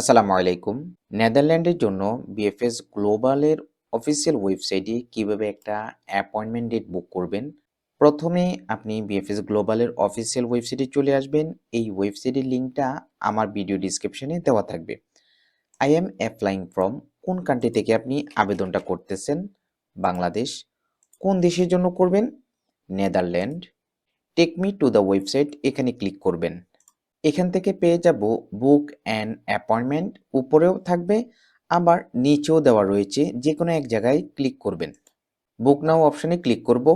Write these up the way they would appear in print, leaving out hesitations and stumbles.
আসসালামু আলাইকুম। নেদারল্যান্ডের জন্য বিএফএস গ্লোবালের অফিসিয়াল ওয়েবসাইটে কিভাবে একটা অ্যাপয়েন্টমেন্ট ডেট বুক করবেন। প্রথমে আপনি বিএফএস গ্লোবালের অফিসিয়াল ওয়েবসাইটে চলে আসবেন। এই ওয়েবসাইটের লিঙ্কটা আমার ভিডিও ডিসক্রিপশনে দেওয়া থাকবে। আই এম অ্যাপ্লাইং ফ্রম কোন কান্ট্রি থেকে আপনি আবেদনটা করতেছেন? বাংলাদেশ। কোন দেশের জন্য করবেন? Netherland. Take me to the website এখানে ক্লিক করবেন। এখান থেকে পেয়ে যাব বুক অ্যান্ড অ্যাপয়েন্টমেন্ট, উপরেও থাকবে আবার নিচেও দেওয়া রয়েছে, যে কোনো এক জায়গায় ক্লিক করবেন। বুক নাও অপশানে ক্লিক করব।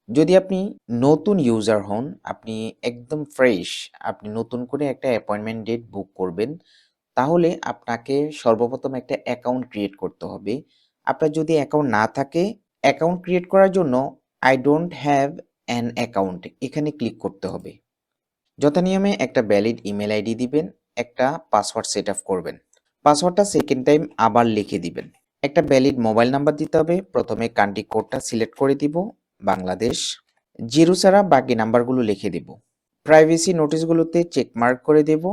যদি আপনি নতুন ইউজার হন, আপনি একদম ফ্রেশ, আপনি নতুন করে একটা অ্যাপয়েন্টমেন্ট ডেট বুক করবেন, তাহলে আপনাকে সর্বপ্রথম একটা অ্যাকাউন্ট ক্রিয়েট করতে হবে। আপনার যদি অ্যাকাউন্ট না থাকে, অ্যাকাউন্ট ক্রিয়েট করার জন্য I don't have an account এখানে ক্লিক করতে হবে। যথানিয়মে একটা ভ্যালিড ইমেল আইডি দিবেন, একটা পাসওয়ার্ড সেট আপ করবেন। পাসওয়ার্ডটা সেকেন্ড টাইম আবার লিখে দিবেন। একটা ভ্যালিড মোবাইল নাম্বার দিতে হবে। প্রথমে কান্ট্রি কোডটা সিলেক্ট করে দিব, বাংলাদেশ। জিরো ছাড়া বাকি নাম্বারগুলো লিখে দেব। প্রাইভেসি নোটিশগুলোতে চেক মার্ক করে দেব।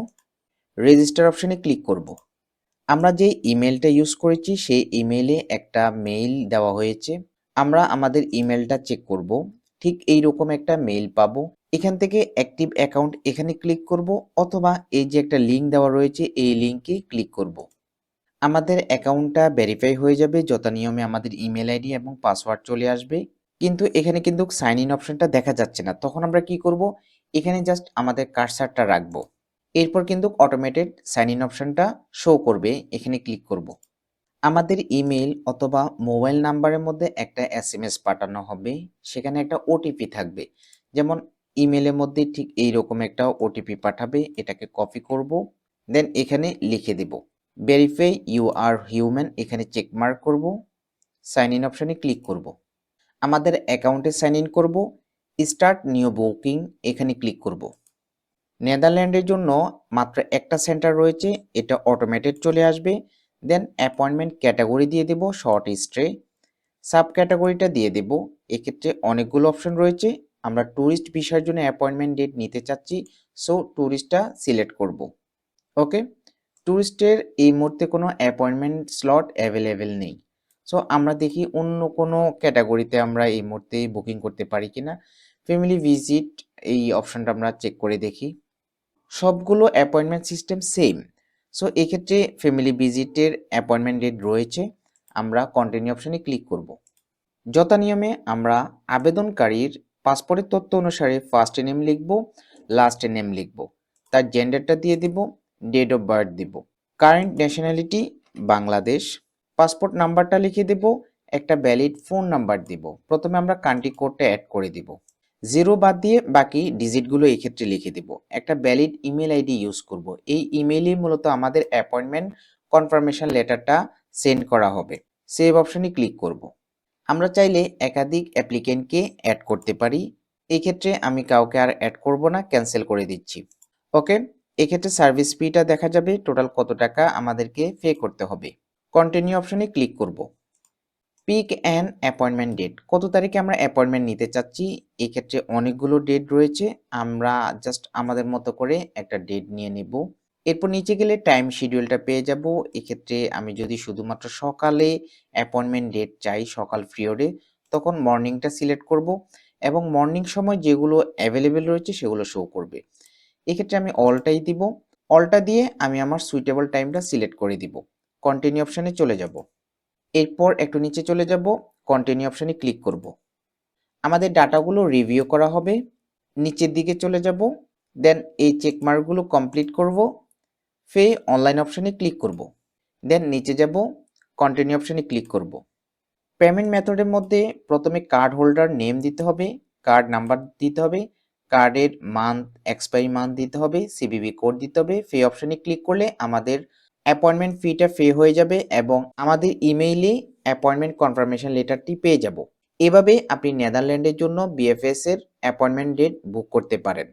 রেজিস্টার অপশনে ক্লিক করব। আমরা যে ইমেলটা ইউজ করেছি সেই ইমেইলে একটা মেইল দেওয়া হয়েছে। আমরা আমাদের ইমেলটা চেক করব। ঠিক এইরকম একটা মেইল পাবো। এখান থেকে অ্যাক্টিভ অ্যাকাউন্ট এখানে ক্লিক করব, অথবা এই যে একটা লিঙ্ক দেওয়া রয়েছে এই লিঙ্কে ক্লিক করব। আমাদের অ্যাকাউন্টটা ভেরিফাই হয়ে যাবে, যথানিয়মে আমাদের ইমেল আইডি এবং পাসওয়ার্ড চলে আসবে। কিন্তু এখানে কিন্তু সাইন ইন অপশনটা দেখা যাচ্ছে না। তখন আমরা কি করব? এখানে জাস্ট আমাদের কার্সারটা রাখবো। এরপর কিন্তু অটোমেটেড সাইন ইন অপশনটা শো করবে, এখানে ক্লিক করব। আমাদের ইমেল অথবা মোবাইল নাম্বারের মধ্যে একটা এসএমএস পাঠানো হবে, সেখানে একটা ওটিপি থাকবে। যেমন ইমেলের মধ্যে ঠিক এইরকম একটা ওটিপি পাঠাবে, এটাকে কপি করব, দেন এখানে লিখে দেব ভেরিফাই ইউ আর হিউম্যান, এখানে চেক মার্ক করব, সাইন ইন অপশনে ক্লিক করব। আমাদের অ্যাকাউন্টে সাইন ইন করব, স্টার্ট নিউ বুকিং এখানে ক্লিক করব। নেদারল্যান্ডের জন্য মাত্র একটা সেন্টার রয়েছে, এটা অটোমেটেড চলে আসবে। দেন অ্যাপয়েন্টমেন্ট ক্যাটাগরি দিয়ে দেব শর্ট স্টে, সাব ক্যাটাগরিটা দিয়ে দেব। এক্ষেত্রে অনেকগুলো অপশন রয়েছে, আমরা ট্যুরিস্ট ভিসার জন্য অ্যাপয়েন্টমেন্ট ডেট নিতে চাচ্ছি, সো ট্যুরিস্টটা সিলেক্ট করব। ওকে, ট্যুরিস্টের এই মুহূর্তে কোনো অ্যাপয়েন্টমেন্ট স্লট অ্যাভেলেবেল নেই। সো আমরা দেখি অন্য কোনো ক্যাটাগরিতে আমরা এই মুহূর্তে বুকিং করতে পারি কিনা। ফ্যামিলি ভিজিট এই অপশনটা আমরা চেক করে দেখি। সবগুলো অ্যাপয়েন্টমেন্ট সিস্টেম সেম। সো এক্ষেত্রে ফ্যামিলি ভিজিটের অ্যাপয়েন্টমেন্ট ডেট রয়েছে, আমরা কন্টিনিউ অপশনে ক্লিক করব। যথানিয়মে আমরা আবেদনকারীর পাসপোর্টের তথ্য অনুসারে ফার্স্ট নেম লিখব, লাস্ট নেম লিখব, তার জেন্ডারটা দিয়ে দিব, ডেট অফ বার্থ দিব, কারেন্ট ন্যাশনালিটি বাংলাদেশ, পাসপোর্ট নাম্বারটা লিখে দেব, একটা ভ্যালিড ফোন নাম্বার দিব। প্রথমে আমরা কান্ট্রি কোডটা অ্যাড করে দিব, জিরো বাদ দিয়ে বাকি ডিজিটগুলো এই ক্ষেত্রে লিখে দেব। একটা ভ্যালিড ইমেল আইডি ইউজ করব, এই ইমেইলে মূলত আমাদের অ্যাপয়েন্টমেন্ট কনফার্মেশন লেটারটা সেন্ড করা হবে। সেভ অপশনে ক্লিক করব। আমরা চাইলে একাধিক অ্যাপ্লিকেন্টকে অ্যাড করতে পারি, এই ক্ষেত্রে আমি কাউকে আর অ্যাড করব না, ক্যান্সেল করে দিচ্ছি। ওকে, এক্ষেত্রে সার্ভিস ফিটা দেখা যাবে, টোটাল কত টাকা আমাদেরকে পে করতে হবে। কন্টিনিউ অপশনে ক্লিক করব। পিক অ্যান অ্যাপয়েন্টমেন্ট ডেট, কত তারিখে আমরা অ্যাপয়েন্টমেন্ট নিতে চাচ্ছি। এক্ষেত্রে অনেকগুলো ডেট রয়েছে, আমরা জাস্ট আমাদের মতো করে একটা ডেট নিয়ে নেব। এরপর নিচে গেলে টাইম শিডিউলটা পেয়ে যাব। এক্ষেত্রে আমি যদি শুধুমাত্র সকালে অ্যাপয়েন্টমেন্ট ডেট চাই, সকাল পিরিয়ডে, তখন মর্নিংটা সিলেক্ট করব এবং মর্নিং সময় যেগুলো অ্যাভেলেবেল রয়েছে সেগুলো শো করবে। এক্ষেত্রে আমি অলটাই দিব। অলটা দিয়ে আমি আমার সুইটেবল টাইমটা সিলেক্ট করে দিব। কন্টিনিউ অপশনে চলে যাব। এরপর একটু নিচে চলে যাব, কন্টিনিউ অপশনে ক্লিক করব। আমাদের ডাটাগুলো রিভিউ করা হবে, নিচের দিকে চলে যাব, দেন এই চেকমার্কগুলো কমপ্লিট করব, পে অনলাইন অপশনে ক্লিক করব, দেন নিচে যাব, কন্টিনিউ অপশনে ক্লিক করব। পেমেন্ট মেথডের মধ্যে প্রথমে কার্ড হোল্ডার নেম দিতে হবে, কার্ড নাম্বার দিতে হবে, কার্ডের মান্থ এক্সপায়ারি মান্থ দিতে হবে, সিভিভি কোড দিতে হবে। পে অপশনে ক্লিক করলে আমাদের অ্যাপয়েন্টমেন্ট ফিটা পে হয়ে যাবে এবং আমাদের ইমেইলে অ্যাপয়েন্টমেন্ট কনফার্মেশন লেটারটি পেয়ে যাব। এভাবে আপনি নেদারল্যান্ডের জন্য বিএফএস এর অ্যাপয়েন্টমেন্ট ডেট বুক করতে পারেন।